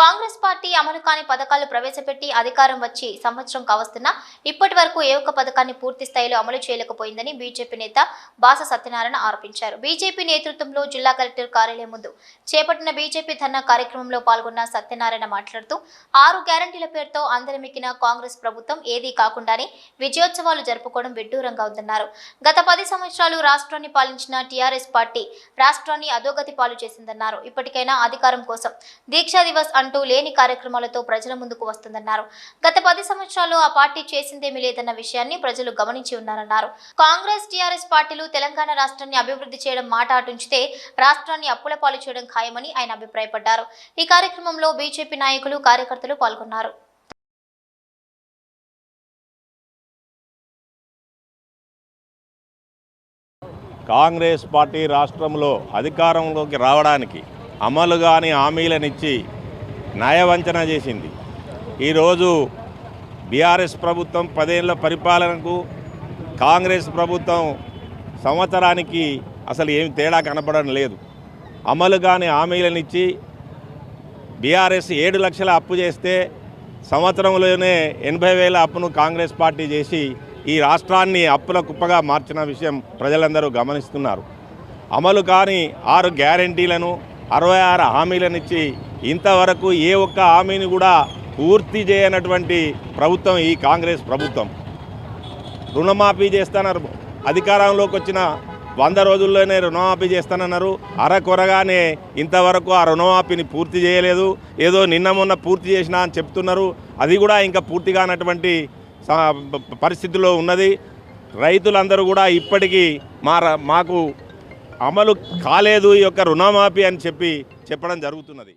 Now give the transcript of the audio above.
Congress party అమలు కాని పథకాలు ప్రవేశపెట్టి అధికారం వచ్చి సంవత్సరం కావస్తున్నా ఇప్పటి వరకు ఏ ఒక్క పథకాన్ని పూర్తి స్థాయిలో అమలు చేయలేకపోయిందని బీజేపీ నేత బాస సత్యనారాయణ ఆరోపించారు. బీజేపీ నేతృత్వంలో జిల్లా కలెక్టర్ కార్యాలయం ముందు చేపట్టిన బీజేపీ ధర్నా కార్యక్రమంలో పాల్గొన్న సత్యనారాయణ మాట్లాడుతూ 6 గ్యారంటీల పేరుతో అందరిమెక్కిన కాంగ్రెస్ ప్రభుత్వం ఏదీ కాకుండానే విజయోత్సవాలు జరుపుకోవడం విడ్డూరంగా ఉందన్నారు. గత 10 సంవత్సరాలు రాష్ట్రాన్ని పాలించిన టీఆర్ఎస్ పార్టీ రాష్ట్రాన్ని అధోగతి పాలు చేసిందన్నారు. ఇప్పటికైనా అధికారం కోసం దీక్షా దివస్ అంటూ లేని కార్యక్రమాలతో ప్రజల ముందుకు వస్తుందన్నారు. గత 10 సంవత్సరాలు ఆ పార్టీ చేసిందేమీ లేదన్న విషయాన్ని ప్రజలు గమనించి ఉన్నారన్నారు. కాంగ్రెస్ టీఆర్ఎస్ పార్టీలు తెలంగాణ రాష్ట్రాన్ని అభివృద్ధి చేయడం మాట అటుంచితే రాష్ట్రాన్ని అప్పుల పాలు చేయడం ఖాయమని ఆయన అభిప్రాయపడ్డారు. ఈ కార్యక్రమంలో బీజేపీ నాయకులు కార్యకర్తలు పాల్గొన్నారు. కాంగ్రెస్ పార్టీ రాష్ట్రంలో అధికారంలోకి రావడానికి అమలు కాని హామీలనిచ్చి న్యాయవంచన చేసింది. ఈరోజు బీఆర్ఎస్ ప్రభుత్వం 10 ఏళ్ల పరిపాలనకు కాంగ్రెస్ ప్రభుత్వం సంవత్సరానికి అసలు ఏమి తేడా కనపడడం లేదు. అమలు కాని హామీలనిచ్చి బీఆర్ఎస్ 7 లక్షల అప్పు చేస్తే సంవత్సరంలోనే 80,000 అప్పును కాంగ్రెస్ పార్టీ చేసి ఈ రాష్ట్రాన్ని అప్పుల కుప్పగా మార్చిన విషయం ప్రజలందరూ గమనిస్తున్నారు. అమలు కాని 6 గ్యారంటీలను 66 హామీలనిచ్చి ఇంతవరకు ఏ ఒక్క హామీని కూడా పూర్తి చేయనటువంటి ప్రభుత్వం ఈ కాంగ్రెస్ ప్రభుత్వం. రుణమాఫీ చేస్తున్నారు, అధికారంలోకి వచ్చిన 100 రోజుల్లోనే రుణమాఫీ చేస్తానన్నారు. అరకొరగానే ఇంతవరకు ఆ రుణమాఫీని పూర్తి చేయలేదు. ఏదో నిన్న మొన్న పూర్తి చేసినా అని చెప్తున్నారు. అది కూడా ఇంకా పూర్తి కానటువంటి పరిస్థితిలో ఉన్నది. రైతులందరూ కూడా ఇప్పటికీ మాకు అమలు కాలేదు ఈ యొక్క రుణమాఫీ అని చెప్పడం జరుగుతున్నది.